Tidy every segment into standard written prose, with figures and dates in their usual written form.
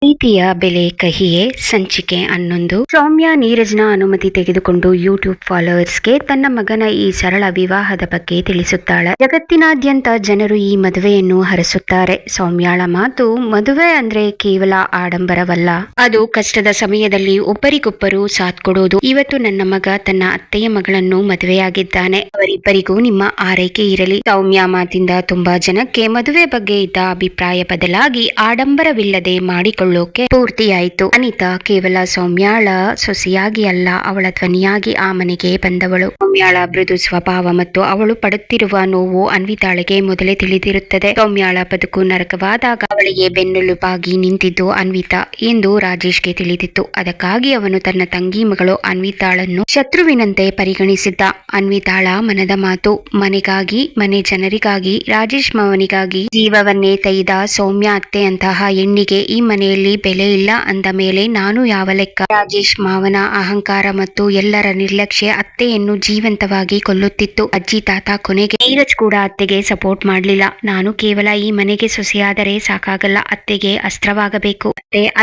ಪ್ರೀತಿಯ ಬೆಲೆ ಕಹಿಯೇ ಸಂಚಿಕೆ 11. ಸೌಮ್ಯ ನೀರಜ್ನ ಅನುಮತಿ ತೆಗೆದುಕೊಂಡು ಯೂಟ್ಯೂಬ್ ಫಾಲೋವರ್ಸ್ಗೆ ತನ್ನ ಮಗನ ಈ ಸರಳ ವಿವಾಹದ ಬಗ್ಗೆ ತಿಳಿಸುತ್ತಾಳೆ. ಜಗತ್ತಿನಾದ್ಯಂತ ಜನರು ಈ ಮದುವೆಯನ್ನು ಹರಸುತ್ತಾರೆ. ಸೌಮ್ಯಾಳ ಮಾತು, ಮದುವೆ ಅಂದ್ರೆ ಕೇವಲ ಆಡಂಬರವಲ್ಲ, ಅದು ಕಷ್ಟದ ಸಮಯದಲ್ಲಿ ಒಬ್ಬರಿಗೊಬ್ಬರು ಸಾಥ್ ಕೊಡೋದು. ಇವತ್ತು ನನ್ನ ಮಗ ತನ್ನ ಅತ್ತೆಯ ಮಗಳನ್ನು ಮದುವೆಯಾಗಿದ್ದಾನೆ. ಅವರಿಬ್ಬರಿಗೂ ನಿಮ್ಮ ಆರೈಕೆ ಇರಲಿ. ಸೌಮ್ಯ ಮಾತಿಂದ ತುಂಬಾ ಜನಕ್ಕೆ ಮದುವೆ ಬಗ್ಗೆ ಇದ್ದ ಅಭಿಪ್ರಾಯ ಬದಲಾಗಿ ಆಡಂಬರವಿಲ್ಲದೆ ಮಾಡಿಕೊಳ್ಳೋಕೆ ಪೂರ್ತಿಯಾಯಿತು. ಅನಿತಾ ಕೇವಲ ಸೌಮ್ಯಾಳ ಸೊಸೆಯಾಗಿ ಅಲ್ಲ, ಅವಳ ಧ್ವನಿಯಾಗಿ ಆ ಮನೆಗೆ ಬಂದವಳು. ಸೌಮ್ಯಾಳ ಮೃದು ಸ್ವಭಾವ ಮತ್ತು ಅವಳು ಪಡುತ್ತಿರುವ ನೋವು ಅನ್ವಿತಾಳಿಗೆ ಮೊದಲೇ ತಿಳಿದಿರುತ್ತದೆ. ಸೌಮ್ಯಾಳ ಬದುಕು ನರಕವಾದಾಗ ಅವಳಿಗೆ ಬೆನ್ನೆಲುಬಾಗಿ ನಿಂತಿದ್ದು ಅನ್ವಿತಾ ಎಂದು ರಾಜೇಶ್ಗೆ ತಿಳಿದಿತ್ತು. ಅದಕ್ಕಾಗಿ ಅವನು ತನ್ನ ತಂಗಿ ಮಗಳು ಅನ್ವಿತಾಳನ್ನು ಶತ್ರುವಿನಂತೆ ಪರಿಗಣಿಸಿದ್ದ. ಅನ್ವಿತಾಳ ಮನದ ಮಾತು, ಮನೆಗಾಗಿ, ಮನೆ ಜನರಿಗಾಗಿ, ರಾಜೇಶ್ ಮಾವನಿಗಾಗಿ ಜೀವವನ್ನೇ ತೈದ ಸೌಮ್ಯ ಅತ್ತೆ ಅಂತಹ ಹೆಣ್ಣಿಗೆ ಈ ಮನೆಯಲ್ಲಿ ಬೆಲೆ ಇಲ್ಲ ಅಂದ ಮೇಲೆ ನಾನು ಯಾವ ಲೆಕ್ಕ? ರಾಜೇಶ್ ಮಾವನ ಅಹಂಕಾರ ಮತ್ತು ಎಲ್ಲರ ನಿರ್ಲಕ್ಷ್ಯ ಅತ್ತೆಯನ್ನು ಜೀವಂತವಾಗಿ ಕೊಲ್ಲುತ್ತಿತ್ತು. ಅಜ್ಜಿ ತಾತ ಕೊನೆಗೆ ನೀರಜ್ ಕೂಡ ಅತ್ತೆಗೆ ಸಪೋರ್ಟ್ ಮಾಡ್ಲಿಲ್ಲ. ನಾನು ಕೇವಲ ಈ ಮನೆಗೆ ಸೊಸೆಯಾದರೆ ಸಾಕಾಗಲ್ಲ, ಅತ್ತೆಗೆ ಅಸ್ತ್ರವಾಗಬೇಕು.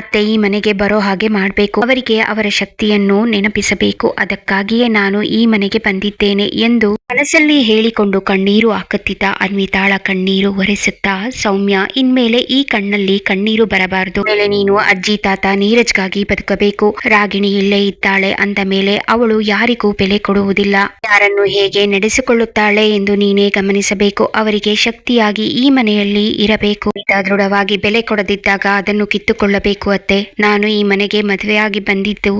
ಅತ್ತೆ ಈ ಮನೆಗೆ ಬರೋ ಹಾಗೆ ಮಾಡಬೇಕು, ಅವರಿಗೆ ಅವರ ಶಕ್ತಿಯನ್ನು ನೆನಪಿಸಬೇಕು. ಅದಕ್ಕಾಗಿಯೇ ನಾನು ಈ ಮನೆಗೆ ಬಂದಿದ್ದೇನೆ ಎಂದು ಮನಸ್ಸಲ್ಲಿ ಹೇಳಿಕೊಂಡು ಕಣ್ಣೀರು ಹಾಕುತ್ತಿದ್ದ ಅನ್ವಿತಾಳ ಕಣ್ಣೀರು ಒರೆಸುತ್ತಾ, ಸೌಮ್ಯ, ಇನ್ಮೇಲೆ ಈ ಕಣ್ಣಲ್ಲಿ ಕಣ್ಣೀರು ಬರಬಾರದು. ಮೇಲೆ ನೀನು ಅಜ್ಜಿ ತಾತ ನೀರಜ್ಗಾಗಿ ಬದುಕಬೇಕು. ರಾಗಿಣಿ ಇಲ್ಲೇ ಇದ್ದಾಳೆ ಅಂದ ಮೇಲೆ ಅವಳು ಯಾರಿಗೂ ಬೆಲೆ ಕೊಡುವುದಿಲ್ಲ. ಯಾರನ್ನು ಹೇಗೆ ನಡೆಸಿಕೊಳ್ಳುತ್ತಾಳೆ ಎಂದು ನೀನೇ ಗಮನಿಸಬೇಕು. ಅವರಿಗೆ ಶಕ್ತಿಯಾಗಿ ಈ ಮನೆಯಲ್ಲಿ ಇರಬೇಕು. ದೃಢವಾಗಿ ಬೆಲೆ ಕೊಡದಿದ್ದಾಗ ಅದನ್ನು ಕಿತ್ತುಕೊಳ್ಳಬೇಕು. ಅತ್ತೆ, ನಾನು ಈ ಮನೆಗೆ ಮದುವೆಯಾಗಿ ಬಂದಿದ್ದು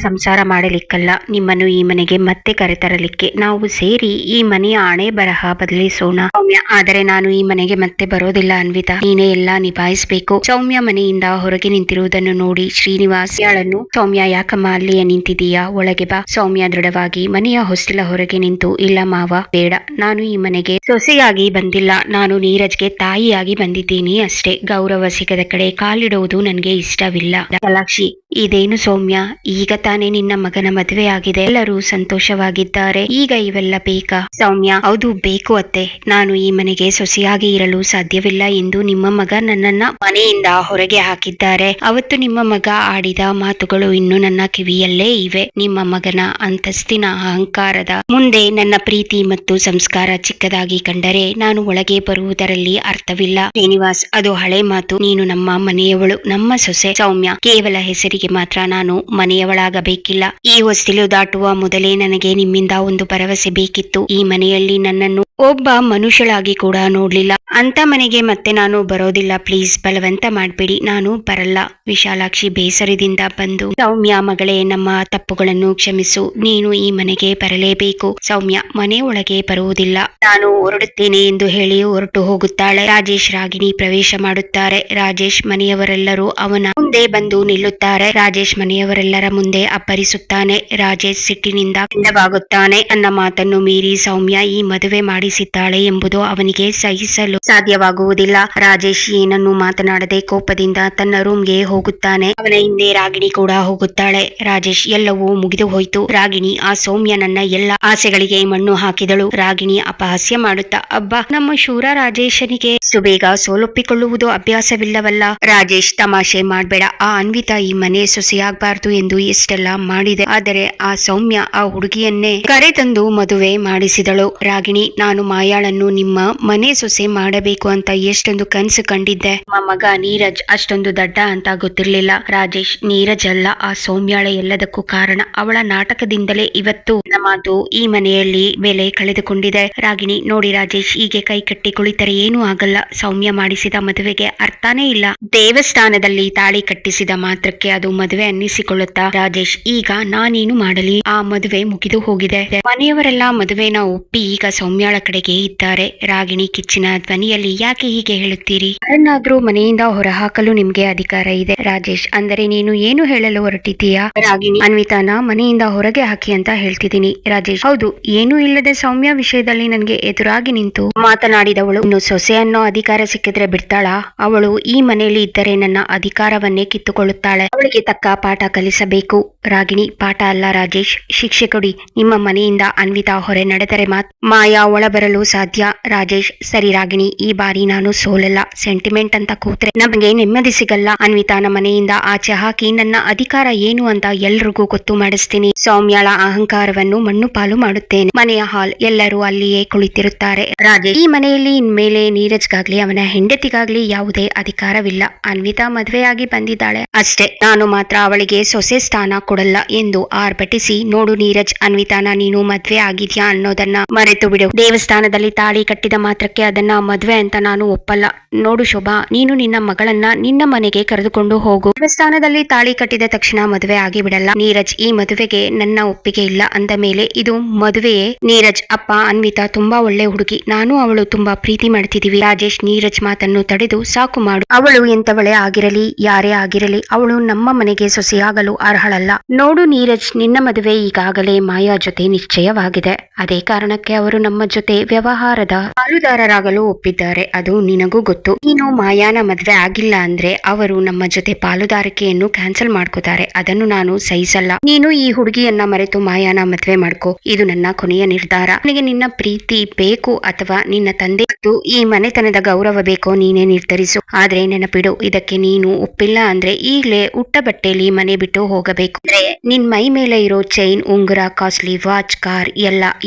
ಸಂಸಾರ ಮಾಡಲಿಕ್ಕಲ್ಲ, ನಿಮ್ಮನ್ನು ಈ ಮನೆಗೆ ಮತ್ತೆ ಕರೆತರಲಿಕ್ಕೆ. ನಾವು ಸೇರಿ ಈ ಮನೆಯ ಹಣೆ ಬರಹ ಬದಲಿಸೋಣ. ಸೌಮ್ಯ, ಆದರೆ ನಾನು ಈ ಮನೆಗೆ ಮತ್ತೆ ಬರೋದಿಲ್ಲ ಅನ್ವಿತಾ, ನೀನೇ ಎಲ್ಲಾ ನಿಭಾಯಿಸಬೇಕು. ಸೌಮ್ಯ ಮನೆಯಿಂದ ಹೊರಗೆ ನಿಂತಿರುವುದನ್ನು ನೋಡಿ ಶ್ರೀನಿವಾಸ್ ಯಾಳನ್ನು, ಸೌಮ್ಯ, ಯಾಕಮ್ಮ ಅಲ್ಲಿಯೇ ನಿಂತಿದೀಯಾ, ಒಳಗೆ ಬಾ. ಸೌಮ್ಯ ದೃಢವಾಗಿ ಮನೆಯ ಹೊಸ್ತಿಲ ಹೊರಗೆ ನಿಂತು, ಇಲ್ಲ ಮಾವ, ಬೇಡ, ನಾನು ಈ ಮನೆಗೆ ಸೊಸೆಯಾಗಿ ಬಂದಿಲ್ಲ, ನಾನು ನೀರಜ್ಗೆ ತಾಯಿಯಾಗಿ ಬಂದಿದ್ದೀನಿ ಅಷ್ಟೇ. ಗೌರವ ಸಿಗದ ಕಡೆ ಕಾಲಿಡುವುದು ನನಗೆ ಇಷ್ಟವಿಲ್ಲ. ಕಲಾಕ್ಷಿ, ಇದೇನು ಸೌಮ್ಯ, ಈಗ ತಾನೇ ನಿನ್ನ ಮಗನ ಮದುವೆ ಆಗಿದೆ, ಎಲ್ಲರೂ ಸಂತೋಷವಾಗಿದ್ದಾರೆ, ಈಗ ಇವೆಲ್ಲ ಬೇಕಾ? ಸೌಮ್ಯ, ಹೌದು ಬೇಕು ಅತ್ತೆ, ನಾನು ಈ ಮನೆಗೆ ಸೊಸೆಯಾಗಿ ಇರಲು ಸಾಧ್ಯವಿಲ್ಲ ಎಂದು ನಿಮ್ಮ ಮಗ ನನ್ನನ್ನ ಮನೆಯಿಂದ ಹೊರಗೆ ಹಾಕಿದ್ದಾರೆ. ಅವತ್ತು ನಿಮ್ಮ ಮಗ ಆಡಿದ ಮಾತುಗಳು ಇನ್ನು ನನ್ನ ಕಿವಿಯಲ್ಲೇ ಇವೆ. ನಿಮ್ಮ ಮಗನ ಅಂತಸ್ತಿನ ಅಹಂಕಾರದ ಮುಂದೆ ನನ್ನ ಪ್ರೀತಿ ಮತ್ತು ಸಂಸ್ಕಾರ ಚಿಕ್ಕದಾಗಿ ಕಂಡರೆ ನಾನು ಒಳಗೆ ಬರುವುದರಲ್ಲಿ ಅರ್ಥವಿಲ್ಲ. ಶ್ರೀನಿವಾಸ್, ಅದು ಹಳೆ ಮಾತು, ನೀನು ನಮ್ಮ ಮನೆಯವಳು, ನಮ್ಮ ಸೊಸೆ. ಸೌಮ್ಯ, ಕೇವಲ ಹೆಸರಿಗೆ ಮಾತ್ರ ನಾನು ಮನೆಯವಳಾಗಬೇಕಿಲ್ಲ. ಈ ಹೊಸ್ತಿಲು ದಾಟುವ ಮೊದಲೇ ನನಗೆ ನಿಮ್ಮಿಂದ ಒಂದು ಭರವಸೆ ಬೇಕಿತ್ತು. ಈ ಮನೆಯಲ್ಲಿ ನನ್ನನ್ನು ಒಬ್ಬ ಮನುಷ್ಯಳಾಗಿ ಕೂಡ ನೋಡ್ಲಿಲ್ಲ. ಅಂತ ಮನೆಗೆ ಮತ್ತೆ ನಾನು ಬರೋದಿಲ್ಲ. ಪ್ಲೀಸ್, ಬಲವಂತ ಮಾಡ್ಬೇಡಿ, ನಾನು ಬರಲ್ಲ. ವಿಶಾಲಾಕ್ಷಿ ಬೇಸರದಿಂದ ಬಂದು, ಸೌಮ್ಯ ಮಗಳೇ, ನಮ್ಮ ತಪ್ಪುಗಳನ್ನು ಕ್ಷಮಿಸು, ನೀನು ಈ ಮನೆಗೆ ಬರಲೇಬೇಕು. ಸೌಮ್ಯ ಮನೆ ಒಳಗೆ ಬರುವುದಿಲ್ಲ, ನಾನು ಹೊರಡುತ್ತೇನೆ ಎಂದು ಹೇಳಿ ಹೊರಟು ಹೋಗುತ್ತಾಳೆ. ರಾಜೇಶ್ ರಾಗಿಣಿ ಪ್ರವೇಶ ಮಾಡುತ್ತಾರೆ. ರಾಜೇಶ್ ಮನೆಯವರೆಲ್ಲರೂ ಅವನ ಮುಂದೆ ಬಂದು ನಿಲ್ಲುತ್ತಾರೆ. ರಾಜೇಶ್ ಮನೆಯವರೆಲ್ಲರ ಮುಂದೆ ಅಪ್ಪರಿಸುತ್ತಾನೆ. ರಾಜೇಶ್ ಸಿಟ್ಟಿನಿಂದ ಕೆಂಡವಾಗುತ್ತಾನೆ. ನನ್ನ ಮಾತನ್ನು ಮೀರಿ ಸೌಮ್ಯ ಈ ಮದುವೆ ಮಾಡಿಸಿದ್ದಾಳೆ ಎಂಬುದು ಅವನಿಗೆ ಸಹಿಸಲು ಸಾಧ್ಯವಾಗುವುದಿಲ್ಲ. ರಾಜೇಶ್ ಏನನ್ನು ಮಾತನಾಡದೆ ಕೋಪದಿಂದ ತನ್ನ ರೂಮ್ಗೆ ಹೋಗುತ್ತಾನೆ. ಅವನ ಹಿಂದೆ ರಾಗಿಣಿ ಕೂಡ ಹೋಗುತ್ತಾಳೆ. ರಾಜೇಶ್, ಎಲ್ಲವೂ ಮುಗಿದು ಹೋಯ್ತು. ರಾಗಿಣಿ, ಆ ಸೌಮ್ಯ ನನ್ನ ಎಲ್ಲ ಆಸೆಗಳಿಗೆ ಮಣ್ಣು ಹಾಕಿದಳು. ರಾಗಿಣಿ ಅಪಹಾಸ್ಯ ಮಾಡುತ್ತಾ, ಅಬ್ಬಾ, ನಮ್ಮ ಶೂರ ರಾಜೇಶನಿಗೆ ಇಷ್ಟು ಬೇಗ ಸೋಲೊಪ್ಪಿಕೊಳ್ಳುವುದು ಅಭ್ಯಾಸವಿಲ್ಲವಲ್ಲ. ರಾಜೇಶ್, ತಮಾಷೆ ಮಾಡ್ಬೇಡ. ಆ ಅನ್ವಿತಾ ಈ ಮನೆ ಸೊಸೆಯಾಗಬಾರ್ದು ಎಂದು ಎಷ್ಟೆಲ್ಲ ಮಾಡಿದೆ, ಆದರೆ ಆ ಸೌಮ್ಯ ಆ ಹುಡುಗಿಯನ್ನೇ ಕರೆತಂದು ಮದುವೆ ಮಾಡಿಸಿದಳು. ರಾಗಿಣಿ, ನಾನು ಮಾಯಾಳನ್ನು ನಿಮ್ಮ ಮನೆ ಸೊಸೆ ಮಾಡಬೇಕು ಅಂತ ಎಷ್ಟೊಂದು ಕನಸು ಕಂಡಿದ್ದೆ. ನಮ್ಮ ಮಗ ನೀರಜ್ ಅಷ್ಟೊಂದು ದಡ್ಡ ಅಂತ ಗೊತ್ತಿರ್ಲಿಲ್ಲ. ರಾಜೇಶ್, ನೀರಜ್ ಅಲ್ಲ, ಆ ಸೌಮ್ಯಾಳ ಎಲ್ಲದಕ್ಕೂ ಕಾರಣ. ಅವಳ ನಾಟಕದಿಂದಲೇ ಇವತ್ತು ನನ್ನ ಮಾತು ಈ ಮನೆಯಲ್ಲಿ ಬೆಲೆ ಕಳೆದುಕೊಂಡಿದೆ. ರಾಗಿಣಿ, ನೋಡಿ ರಾಜೇಶ್, ಹೀಗೆ ಕೈ ಕಟ್ಟಿ ಕುಳಿತರೆ ಏನೂ ಆಗಲ್ಲ. ಸೌಮ್ಯ ಮಾಡಿಸಿದ ಮದುವೆಗೆ ಅರ್ಥನೇ ಇಲ್ಲ. ದೇವಸ್ಥಾನದಲ್ಲಿ ತಾಳಿ ಕಟ್ಟಿಸಿದ ಮಾತ್ರಕ್ಕೆ ಅದು ಮದುವೆ ಅನ್ನಿಸಿಕೊಳ್ಳುತ್ತಾ? ರಾಜೇಶ್, ಈಗ ನಾನೇನು ಮಾಡಲಿ? ಆ ಮದುವೆ ಮುಗಿದು ಹೋಗಿದೆ. ಮನೆಯವರೆಲ್ಲ ಮದುವೆನ ಒಪ್ಪಿ ಈಗ ಸೌಮ್ಯಾಳ ಕಡೆಗೆ ಇದ್ದಾರೆ. ರಾಗಿಣಿ ಕಿಚ್ಚಿನ ಧ್ವನಿಯಲ್ಲಿ, ಯಾಕೆ ಹೀಗೆ ಹೇಳುತ್ತೀರಿ? ಯಾರನ್ನಾದ್ರೂ ಮನೆಯಿಂದ ಹೊರಹಾಕಲು ನಿಮ್ಗೆ ಅಧಿಕಾರ ಇದೆ. ರಾಜೇಶ್, ಅಂದರೆ ನೀನು ಏನು ಹೇಳಲು ಹೊರಟಿದ್ದೀಯಾ? ರಾಗಿಣಿ, ಅನ್ವಿತಾನ ಮನೆಯಿಂದ ಹೊರಗೆ ಹಾಕಿ ಅಂತ ಹೇಳ್ತಿದ್ದೀನಿ. ರಾಜೇಶ್, ಹೌದು, ಏನೂ ಇಲ್ಲದೆ ಸೌಮ್ಯ ವಿಷಯದಲ್ಲಿ ನನಗೆ ಎದುರಾಗಿ ನಿಂತು ಮಾತನಾಡಿದವಳು ಇನ್ನು ಸೊಸೆ ಅನ್ನೋ ಅಧಿಕಾರ ಸಿಕ್ಕಿದ್ರೆ ಬಿಡ್ತಾಳಾ? ಅವಳು ಈ ಮನೆಯಲ್ಲಿ ಇದ್ದರೆ ನನ್ನ ಅಧಿಕಾರವನ್ನೇ ಕಿತ್ತುಕೊಳ್ಳುತ್ತಾಳೆ. ಅವಳಿಗೆ ತಕ್ಕ ಪಾಠ ಕಲಿಸಬೇಕು. ರಾಗಿಣಿ, ಪಾಠ ಅಲ್ಲ ರಾಜೇಶ್, ಶಿಕ್ಷೆ ಕೊಡಿ. ನಿಮ್ಮ ಮನೆಯಿಂದ ಅನ್ವಿತಾ ಹೊರೆ ನಡೆದರೆ ಮಾಯಾ ಒಳ ಬರಲು ಸಾಧ್ಯ. ರಾಜೇಶ್, ಸರಿ ರಾಗಿಣಿ, ಈ ಬಾರಿ ನಾನು ಸೋಲಲ್ಲ. ಸೆಂಟಿಮೆಂಟ್ ಅಂತ ಕೂತ್ರೆ ನಮಗೆ ನೆಮ್ಮದಿ ಸಿಗಲ್ಲ. ಅಲ್ಲ. ಅನ್ವಿತಾನ ಮನೆಯಿಂದ ಆಚೆ ಹಾಕಿ ನನ್ನ ಅಧಿಕಾರ ಏನು ಅಂತ ಎಲ್ರಿಗೂ ಗೊತ್ತು ಮಾಡಿಸ್ತೀನಿ. ಸೌಮ್ಯಳ ಅಹಂಕಾರವನ್ನು ಮಣ್ಣು ಪಾಲು ಮಾಡುತ್ತೇನೆ. ಮನೆಯ ಹಾಲ್ ಎಲ್ಲರೂ ಅಲ್ಲಿಯೇ ಕುಳಿತಿರುತ್ತಾರೆ. ರಾಜೇಶ್, ಈ ಮನೆಯಲ್ಲಿ ಇನ್ಮೇಲೆ ನೀರಜ್ಗಾಗ್ಲಿ ಅವನ ಹೆಂಡತಿಗಾಗ್ಲಿ ಯಾವುದೇ ಅಧಿಕಾರವಿಲ್ಲ. ಅನ್ವಿತಾ ಮದುವೆಯಾಗಿ ಬಂದಿದ್ದಾಳೆ ಅಷ್ಟೇ, ನಾನು ಮಾತ್ರ ಅವಳಿಗೆ ಸೊಸೆ ಸ್ಥಾನ ಕೊಡಲ್ಲ ಎಂದು ಆರ್ಭಟಿಸಿ, ನೋಡು ನೀರಜ್, ಅನ್ವಿತಾನ ನೀನು ಮದ್ವೆ ಆಗಿದ್ಯಾ ಅನ್ನೋದನ್ನ ಮರೆತು ಬಿಡು. ದೇವಸ್ಥಾನದಲ್ಲಿ ತಾಳಿ ಕಟ್ಟಿದ ಮಾತ್ರಕ್ಕೆ ಅದನ್ನ ಮದ್ವೆ ಅಂತ ನಾನು ಒಪ್ಪಲ್ಲ. ನೋಡು ಶೋಭಾ, ನೀನು ನಿನ್ನ ಮಗಳನ್ನ ನಿನ್ನ ಮನೆಗೆ ಕರೆದುಕೊಂಡು ಹೋಗು. ದೇವಸ್ಥಾನದಲ್ಲಿ ತಾಳಿ ಕಟ್ಟಿದ ತಕ್ಷಣ ಮದುವೆ ಆಗಿ ಬಿಡಲ್ಲ. ನೀರಜ್, ಈ ಮದುವೆಗೆ ನನ್ನ ಒಪ್ಪಿಗೆ ಇಲ್ಲ ಅಂದ ಮೇಲೆ ಇದು ಮದುವೆಯೇ? ನೀರಜ್, ಅಪ್ಪ, ಅನ್ವಿತಾ ತುಂಬಾ ಒಳ್ಳೆ ಹುಡುಗಿ, ನಾನು ಅವಳು ತುಂಬಾ ಪ್ರೀತಿ ಮಾಡ್ತಿದೀವಿ. ರಾಜೇಶ್ ನೀರಜ್ ಮಾತನ್ನು ತಡೆದು, ಸಾಕು ಮಾಡು. ಅವಳು ಎಂತವಳೇ ಆಗಿರಲಿ, ಯಾರೇ ಆಗಿರಲಿ, ಅವಳು ನಮ್ಮ ಮನೆಗೆ ಸೊಸೆಯಾಗಲು ಅರ್ಹಳಲ್ಲ. ನೋಡು ನೀರಜ್, ನಿನ್ನ ಮದುವೆ ಈಗಾಗಲೇ ಮಾಯಾ ಜೊತೆ ನಿಶ್ಚಯವಾಗಿದೆ. ಅದೇ ಕಾರಣಕ್ಕೆ ಅವರು ನಮ್ಮ ಜೊತೆ ವ್ಯವಹಾರದ ಪಾಲುದಾರರಾಗಲು ಒಪ್ಪಿದ್ದಾರೆ. ಅದು ನಿನಗೂ ಗೊತ್ತು. ನೀನು ಮಾಯಾನ ಮದುವೆ ಆಗಿಲ್ಲ ಅಂದ್ರೆ ಅವರು ನಮ್ಮ ಜೊತೆ ಪಾಲುದಾರಿಕೆಯನ್ನು ಕ್ಯಾನ್ಸಲ್ ಮಾಡ್ಕೋತಾರೆ. ಅದನ್ನು ನಾನು ಸಹಿಸಲ್ಲ. ನೀನು ಈ ಹುಡುಗಿಯನ್ನ ಮರೆತು ಮಾಯಾನ ಮದುವೆ ಮಾಡ್ಕೋ. ಇದು ನನ್ನ ಕೊನೆಯ ನಿರ್ಧಾರ. ನನಗೆ ನಿನ್ನ ಪ್ರೀತಿ ಬೇಕು ಅಥವಾ ನಿನ್ನ ತಂದೆ ಮತ್ತು ಈ ಮನೆತನದ ಗೌರವ ಬೇಕೋ ನೀನೇ ನಿರ್ಧರಿಸು. ಆದ್ರೆ ನೆನಪಿಡು, ಇದಕ್ಕೆ ನೀನು ಒಪ್ಪಿಲ್ಲ ಅಂದ್ರೆ ಈಗಲೇ ಉಟ್ಟ ಬಟ್ಟೆಯಲ್ಲಿ ಮನೆ ಬಿಟ್ಟು ಹೋಗಬೇಕು. ಅಂದ್ರೆ ನಿನ್ ಮೈ ಮೇಲೆ ಇರೋ ಚೈನ್, ಉಂಗುರ, ಕಾಸ್ಟ್ಲಿ ವಾಚ್, ಕಾರ್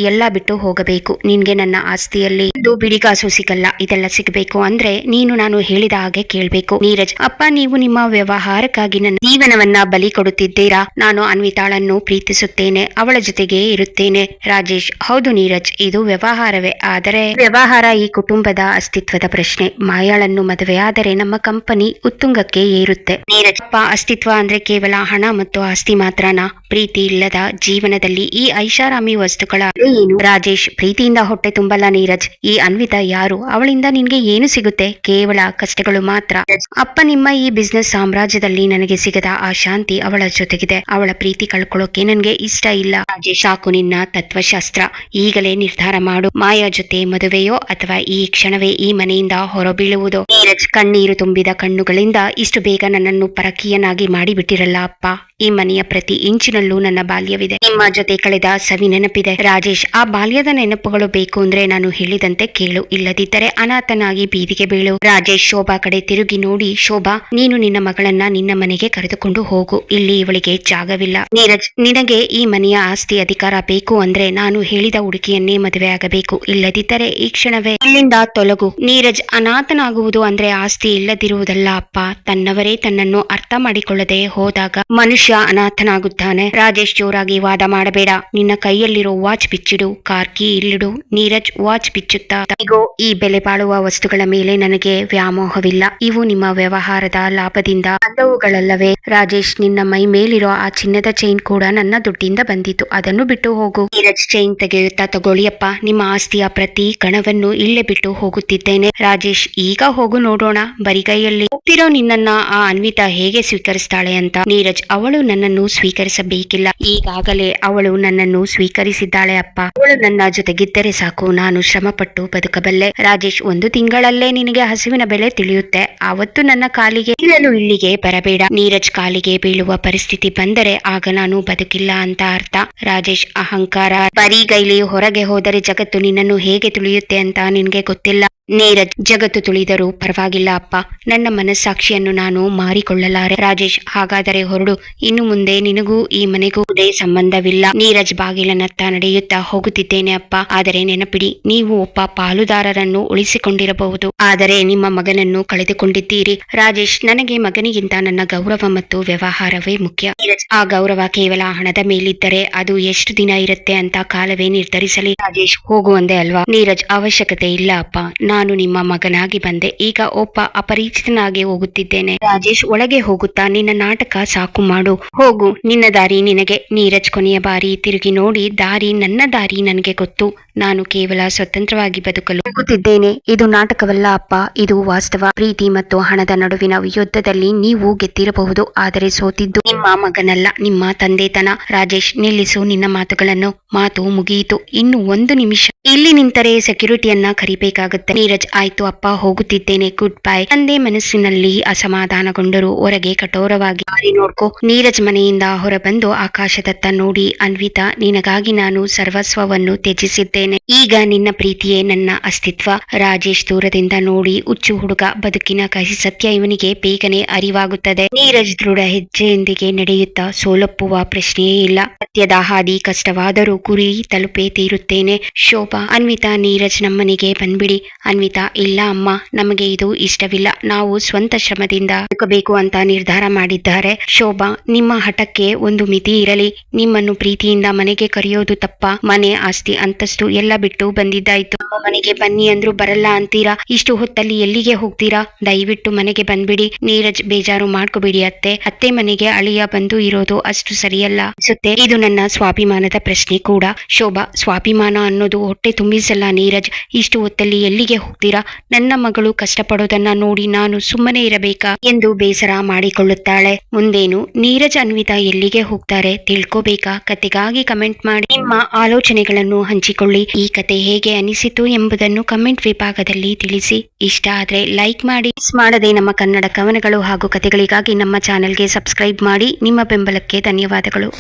ಎಲ್ಲ ಬಿಟ್ಟು ಹೋಗಬೇಕು. ನಿನ್ಗೆ ನನ್ನ ಆಸ್ತಿಯಲ್ಲಿ ಇದು ಬಿಡಿಗಾಸು ಸಿಗಲ್ಲ. ಇದೆಲ್ಲ ಸಿಗಬೇಕು ಅಂದ್ರೆ ನೀನು ನಾನು ಹೇಳಿದ ಹಾಗೆ ಕೇಳ್ಬೇಕು. ನೀರಜ್, ಅಪ್ಪ, ನೀವು ನಿಮ್ಮ ವ್ಯವಹಾರಕ್ಕಾಗಿ ನನ್ನ ಜೀವನವನ್ನ ಬಲಿ ಕೊಡುತ್ತಿದ್ದೀರಾ. ನಾನು ಅನ್ವಿತಾಳನ್ನು ಪ್ರೀತಿಸುತ್ತೇನೆ, ಅವಳ ಜೊತೆಗೆ ಇರುತ್ತೇನೆ. ರಾಜೇಶ್, ಹೌದು ನೀರಜ್, ಇದು ವ್ಯವಹಾರವೇ. ಆದರೆ ವ್ಯವಹಾರ ಈ ಕುಟುಂಬದ ಅಸ್ತಿತ್ವದ ಪ್ರಶ್ನೆ. ಮಾಯಾಳನ್ನು ಮದುವೆಯಾದರೆ ನಮ್ಮ ಕಂಪನಿ ಉತ್ತುಂಗಕ್ಕೆ ಏರುತ್ತೆ. ನೀರಜ್, ಅಪ್ಪ, ಅಸ್ತಿತ್ವ ಅಂದ್ರೆ ಕೇವಲ ಹಣ ಮತ್ತು ಆಸ್ತಿ ಮಾತ್ರನಾ? ಪ್ರೀತಿ ಇಲ್ಲದ ಜೀವನದಲ್ಲಿ ಈ ಐಷಾರಾಮಿ ವಸ್ತುಗಳ ಏನು? ರಾಜೇಶ್, ಪ್ರೀತಿಯಿಂದ ಹೊಟ್ಟೆ ತುಂಬಲ್ಲ ನೀರಜ್. ಈ ಅನ್ವಿತಾ ಯಾರು? ಅವಳಿಂದ ನಿನ್ಗೆ ಏನು ಸಿಗುತ್ತೆ? ಕೇವಲ ಕಷ್ಟಗಳು ಮಾತ್ರ. ಅಪ್ಪ, ನಿಮ್ಮ ಈ ಬಿಸ್ನೆಸ್ ಸಾಮ್ರಾಜ್ಯದಲ್ಲಿ ನನಗೆ ಸಿಗದ ಆ ಶಾಂತಿ ಅವಳ ಜೊತೆಗಿದೆ. ಅವಳ ಪ್ರೀತಿ ಕಳ್ಕೊಳ್ಳೋಕೆ ನನ್ಗೆ ಇಷ್ಟ ಇಲ್ಲ. ರಾಜೇಶ್, ಸಾಕು ನಿನ್ನ ತತ್ವಶಾಸ್ತ್ರ. ಈಗಲೇ ನಿರ್ಧಾರ ಮಾಡು. ಮಾಯಾ ಜೊತೆ ಮದುವೆಯೋ ಅಥವಾ ಈ ಕ್ಷಣವೇ ಈ ಮನೆಯಿಂದ ಹೊರಬೀಳುವುದೋ? ನೀರಜ್ ಕಣ್ಣೀರು ತುಂಬಿದ ಕಣ್ಣುಗಳಿಂದ, ಇಷ್ಟು ಬೇಗ ನನ್ನನ್ನು ಪರಕೀಯನಾಗಿ ಮಾಡಿಬಿಟ್ಟಿರಲ್ಲ ಅಪ್ಪ. ಈ ಮನೆಯ ಪ್ರತಿ ಇಂಚಿನಲ್ಲೂ ನನ್ನ ಬಾಲ್ಯವಿದೆ. ನಿಮ್ಮ ಜೊತೆ ಕಳೆದ ಸವಿ ನೆನಪಿದೆ. ರಾಜೇಶ್, ಆ ಬಾಲ್ಯದ ನೆನಪುಗಳು ಬೇಕು ಅಂದ್ರೆ ನಾನು ಹೇಳಿದಂತೆ ಕೇಳು, ಇಲ್ಲದಿದ್ದರೆ ಅನಾಥನಾಗಿ ಬೀದಿಗೆ ಬೀಳು. ರಾಜೇಶ್ ಶೋಭಾ ಕಡೆ ತಿರುಗಿ ನೋಡಿ, ಶೋಭಾ, ನೀನು ನಿನ್ನ ಮಗಳನ್ನ ನಿನ್ನ ಮನೆಗೆ ಕರೆದುಕೊಂಡು ಹೋಗು. ಇಲ್ಲಿ ಇವಳಿಗೆ ಜಾಗವಿಲ್ಲ. ನೀರಜ್, ನಿನಗೆ ಈ ಮನೆಯ ಆಸ್ತಿ ಅಧಿಕಾರ ಬೇಕು ಅಂದ್ರೆ ನಾನು ಹೇಳಿದ ಹುಡುಗಿಯನ್ನೇ ಮದುವೆ ಆಗಬೇಕು. ಇಲ್ಲದಿದ್ದರೆ ಈ ಕ್ಷಣವೇ ಇಲ್ಲಿಂದ ತೊಲಗು. ನೀರಜ್, ಅನಾಥನಾಗುವುದು ಅಂದ್ರೆ ಆಸ್ತಿ ಇಲ್ಲದಿರುವುದಲ್ಲ ಅಪ್ಪ. ತನ್ನವರೇ ತನ್ನನ್ನು ಅರ್ಥ ಮಾಡಿಕೊಳ್ಳದೆ ಹೋದಾಗ ಮನುಷ್ಯ ಅನಾಥನಾಗುತ್ತಾನೆ. ರಾಜೇಶ್, ಜೋರಾಗಿ ವಾದ ಮಾಡಬೇಡ. ನಿನ್ನ ಕೈಯಲ್ಲಿರೋ ವಾಚ್ ಬಿಚ್ಚಿಡು. ಕಾರ್ ಕೀ ಇಲ್ಲಿಡು. ನೀರಜ್ ವಾಚ್ ಬಿಚ್ಚುತ್ತಾ, ಇಗೋ, ಈ ಬೆಲೆ ಬಾಳುವ ವಸ್ತುಗಳ ಮೇಲೆ ನನಗೆ ವ್ಯಾಮೋಹವಿಲ್ಲ. ಇವು ನಿಮ್ಮ ವ್ಯವಹಾರದ ಲಾಭದಿಂದ ಬಂದವುಗಳಲ್ಲವೇ? ರಾಜೇಶ್, ನಿನ್ನ ಮೈ ಮೇಲಿರೋ ಆ ಚಿನ್ನದ ಚೈನ್ ಕೂಡ ನನ್ನ ದುಡ್ಡಿಂದ ಬಂದಿತ್ತು. ಅದನ್ನು ಬಿಟ್ಟು ಹೋಗು. ನೀರಜ್ ಚೈನ್ ತೆಗೆಯುತ್ತಾ, ತಗೊಳ್ಳಿಯಪ್ಪ, ನಿಮ್ಮ ಆಸ್ತಿಯ ಪ್ರತಿ ಕಣವನ್ನು ಇಲ್ಲೇ ಬಿಟ್ಟು ಹೋಗುತ್ತಿದ್ದೇನೆ. ರಾಜೇಶ್, ಈಗ ಹೋಗು ನೋಡೋಣ. ಬರಿಗೈಯಲ್ಲಿ ಹೋಗ್ತಿರೋ ನಿನ್ನನ್ನ ಆ ಅನ್ವಿತಾ ಹೇಗೆ ಸ್ವೀಕರಿಸ್ತಾಳೆ ಅಂತ. ನೀರಜ್, ಅವಳು ನನ್ನನ್ನು ಸ್ವೀಕರಿಸಬೇಕಿಲ್ಲ. ಈಗಾಗಲೇ ಅವಳು ನನ್ನನ್ನು ಸ್ವೀಕರಿಸಿದ್ದಾಳೆ ಅಪ್ಪ. ಅವಳು ನನ್ನ ಜೊತೆಗಿದ್ದರೆ ಸಾಕು, ನಾನು ಶ್ರಮಪಟ್ಟು ಬದುಕಬಲ್ಲೆ. ರಾಜೇಶ್, 1 ತಿಂಗಳಲ್ಲೇ ನಿನಗೆ ಹಸುವಿನ ಬೆಲೆ ತಿಳಿಯುತ್ತೆ. ಆವತ್ತು ನನ್ನ ಕಾಲಿಗೆ ಬೀಳಲು ಇಲ್ಲಿಗೆ ಬರಬೇಡ. ನೀರಜ್ ಕಾಲಿಗೆ ಬೀಳುವ ಪರಿಸ್ಥಿತಿ ಬಂದರೆ ಆಗ ನಾನು ಬದುಕಿಲ್ಲ ಅಂತ ಅರ್ಥ. ರಾಜೇಶ್ ಅಹಂಕಾರ. ಬರಿಗೈಲಿ ಹೊರಗೆ ಹೋದರೆ ಜಗತ್ತು ನಿನ್ನನ್ನು ಹೇಗೆ ತುಳಿಯುತ್ತೆ ಅಂತ ನಿನ್ಗೆ ಗೊತ್ತಿಲ್ಲ. ನೀರಜ್, ಜಗತ್ತು ತುಳಿದರೂ ಪರವಾಗಿಲ್ಲ ಅಪ್ಪ. ನನ್ನ ಮನಸ್ಸಾಕ್ಷಿಯನ್ನು ನಾನು ಮಾರಿಕೊಳ್ಳಲಾರೆ. ರಾಜೇಶ್, ಹಾಗಾದರೆ ಹೊರಡು. ಇನ್ನು ಮುಂದೆ ನಿನಗೂ ಈ ಮನೆಗೂ ಸಂಬಂಧವಿಲ್ಲ. ನೀರಜ್ ಬಾಗಿಲನತ್ತ ನಡೆಯುತ್ತಾ, ಹೋಗುತ್ತಿದ್ದೇನೆ ಅಪ್ಪ. ಆದರೆ ನೆನಪಿಡಿ, ನೀವು ಒಬ್ಬ ಪಾಲುದಾರರನ್ನು ಉಳಿಸಿಕೊಂಡಿರಬಹುದು, ಆದರೆ ನಿಮ್ಮ ಮಗನನ್ನು ಕಳೆದುಕೊಂಡಿದ್ದೀರಿ. ರಾಜೇಶ್, ನನಗೆ ಮಗನಿಗಿಂತ ನನ್ನ ಗೌರವ ಮತ್ತು ವ್ಯವಹಾರವೇ ಮುಖ್ಯ. ಆ ಗೌರವ ಕೇವಲ ಹಣದ ಮೇಲಿದ್ದರೆ ಅದು ಎಷ್ಟು ದಿನ ಇರುತ್ತೆ ಅಂತ ಕಾಲವೇ ನಿರ್ಧರಿಸಲಿ. ರಾಜೇಶ್, ಹೋಗು ಅಂದೆ ಅಲ್ವಾ? ನೀರಜ್, ಅವಶ್ಯಕತೆ ಇಲ್ಲ ಅಪ್ಪ. ನಾನು ನಿಮ್ಮ ಮಗನಾಗಿ ಬಂದೆ, ಈಗ ಒಬ್ಬ ಅಪರಿಚಿತನಾಗಿ ಹೋಗುತ್ತಿದ್ದೇನೆ. ರಾಜೇಶ್ ಒಳಗೆ ಹೋಗುತ್ತಾ, ನಿನ್ನ ನಾಟಕ ಸಾಕು ಮಾಡು. ಹೋಗು, ನಿನ್ನ ದಾರಿ ನಿನಗೆ. ನೀರಜ್ ಕೊನೆಯ ಬಾರಿ ತಿರುಗಿ ನೋಡಿ, ದಾರಿ ನನ್ನ ದಾರಿ ನನಗೆ ಗೊತ್ತು. ನಾನು ಕೇವಲ ಸ್ವತಂತ್ರವಾಗಿ ಬದುಕಲು ಹೋಗುತ್ತಿದ್ದೇನೆ. ಇದು ನಾಟಕವಲ್ಲ ಅಪ್ಪ, ಇದು ವಾಸ್ತವ. ಪ್ರೀತಿ ಮತ್ತು ಹಣದ ನಡುವಿನ ಯುದ್ಧದಲ್ಲಿ ನೀವು ಗೆದ್ದಿರಬಹುದು, ಆದರೆ ಸೋತಿದ್ದು ನಿಮ್ಮ ಮಗನಲ್ಲ, ನಿಮ್ಮ ತಂದೆತನ. ರಾಜೇಶ್, ನಿಲ್ಲಿಸು ನಿನ್ನ ಮಾತುಗಳನ್ನು. ಮಾತು ಮುಗಿಯಿತು. ಇನ್ನು 1 ನಿಮಿಷ ಇಲ್ಲಿ ನಿಂತರೆ ಸೆಕ್ಯೂರಿಟಿಯನ್ನ ಕರಿಬೇಕಾಗುತ್ತೆ. ನೀರಜ್, ಆಯ್ತು ಅಪ್ಪ, ಹೋಗುತ್ತಿದ್ದೇನೆ. Good bye. ತಂದೆ ಮನಸ್ಸಿನಲ್ಲಿ ಅಸಮಾಧಾನಗೊಂಡರು. ಹೊರಗೆ ಕಠೋರವಾಗಿ ದಾರಿ ನೋಡ್ಕೋ. ನೀರಜ್ ಮನೆಯಿಂದ ಹೊರಬಂದು ಆಕಾಶದತ್ತ ನೋಡಿ, ಅನ್ವಿತಾ, ನಿನಗಾಗಿ ನಾನು ಸರ್ವಸ್ವವನ್ನು ತ್ಯಜಿಸಿದ್ದೇನೆ. ಈಗ ನಿನ್ನ ಪ್ರೀತಿಯೇ ನನ್ನ ಅಸ್ತಿತ್ವ. ರಾಜೇಶ್ ದೂರದಿಂದ ನೋಡಿ, ಹುಚ್ಚು ಹುಡುಗ, ಬದುಕಿನ ಕಹಿ ಸತ್ಯ ಇವನಿಗೆ ಬೇಗನೆ ಅರಿವಾಗುತ್ತದೆ. ನೀರಜ್ ದೃಢ ಹೆಜ್ಜೆಯೊಂದಿಗೆ ನಡೆಯುತ್ತಾ, ಸೋಲೊಪ್ಪುವ ಪ್ರಶ್ನೆಯೇ ಇಲ್ಲ. ಸತ್ಯದ ಹಾದಿ ಕಷ್ಟವಾದರೂ ಗುರಿ ತಲುಪೇ ತೀರುತ್ತೇನೆ. ಶೋಭಾ, ಅನ್ವಿತಾ, ನೀರಜ್ ನಮ್ಮನೆಗೆ ಬಂದ್ಬಿಡಿ. ಅನ್ವಿತಾ, ಇಲ್ಲ ಅಮ್ಮ, ನಮಗೆ ಇದು ಇಷ್ಟವಿಲ್ಲ. ನಾವು ಸ್ವಂತ ಶ್ರಮದಿಂದ ಬದುಕಬೇಕು ಅಂತ ನಿರ್ಧಾರ ಮಾಡಿದ್ದಾರೆ. ಶೋಭಾ, ನಿಮ್ಮ ಹಠಕ್ಕೆ ಒಂದು ಮಿತಿ ಇರಲಿ. ನಿಮ್ಮನ್ನು ಪ್ರೀತಿಯಿಂದ ಮನೆಗೆ ಕರೆಯೋದು ತಪ್ಪ? ಮನೆ, ಆಸ್ತಿ, ಅಂತಸ್ತು ಎಲ್ಲ ಬಿಟ್ಟು ಬಂದಿದ್ದಾಯ್ತು. ನಮ್ಮ ಮನೆಗೆ ಬನ್ನಿ ಅಂದ್ರೂ ಬರಲ್ಲ ಅಂತೀರಾ. ಇಷ್ಟು ಹೊತ್ತಲ್ಲಿ ಎಲ್ಲಿಗೆ ಹೋಗ್ತೀರಾ? ದಯವಿಟ್ಟು ಮನೆಗೆ ಬಂದ್ಬಿಡಿ. ನೀರಜ್, ಬೇಜಾರು ಮಾಡ್ಕೋಬೇಡಿ ಅತ್ತೆ. ಅತ್ತೆ ಮನೆಗೆ ಅಳಿಯ ಬಂದು ಇರೋದು ಅಷ್ಟು ಸರಿಯಲ್ಲ ಅನ್ಸುತ್ತೆ. ಇದು ನನ್ನ ಸ್ವಾಭಿಮಾನದ ಪ್ರಶ್ನೆ ಕೂಡ. ಶೋಭಾ, ಸ್ವಾಭಿಮಾನ ಅನ್ನೋದು ಹೊಟ್ಟೆ ತುಂಬಿಸಲ್ಲ ನೀರಜ್. ಇಷ್ಟು ಹೊತ್ತಲ್ಲಿ ಎಲ್ಲಿಗೆ ಹೋಗ್ತೀರಾ? ನನ್ನ ಮಗಳು ಕಷ್ಟಪಡೋದನ್ನ ನೋಡಿ ನಾನು ಸುಮ್ಮನೆ ಇರಬೇಕಾ ಎಂದು ಬೇಸರ ಮಾಡಿಕೊಳ್ಳುತ್ತಾಳೆ. ಮುಂದೇನು? ನೀರಜ್ ಅನ್ವಿತಾ ಎಲ್ಲಿಗೆ ಹೋಗ್ತಾರೆ ತಿಳ್ಕೋಬೇಕಾ? ಕತೆಗಾಗಿ ಕಮೆಂಟ್ ಮಾಡಿ. ನಿಮ್ಮ ಆಲೋಚನೆಗಳನ್ನು ಹಂಚಿಕೊಳ್ಳಿ. ಈ ಕತೆ ಹೇಗೆ ಅನಿಸಿತು ಎಂಬುದನ್ನು ಕಮೆಂಟ್ ವಿಭಾಗದಲ್ಲಿ ತಿಳಿಸಿ. ಇಷ್ಟ ಆದ್ರೆ ಲೈಕ್ ಮಾಡಿ. ಮಿಸ್ ಮಾಡದೆ ನಮ್ಮ ಕನ್ನಡ ಕವನಗಳು ಹಾಗೂ ಕತೆಗಳಿಗಾಗಿ ನಮ್ಮ ಚಾನೆಲ್ಗೆ ಸಬ್ಸ್ಕ್ರೈಬ್ ಮಾಡಿ. ನಿಮ್ಮ ಬೆಂಬಲಕ್ಕೆ ಧನ್ಯವಾದಗಳು.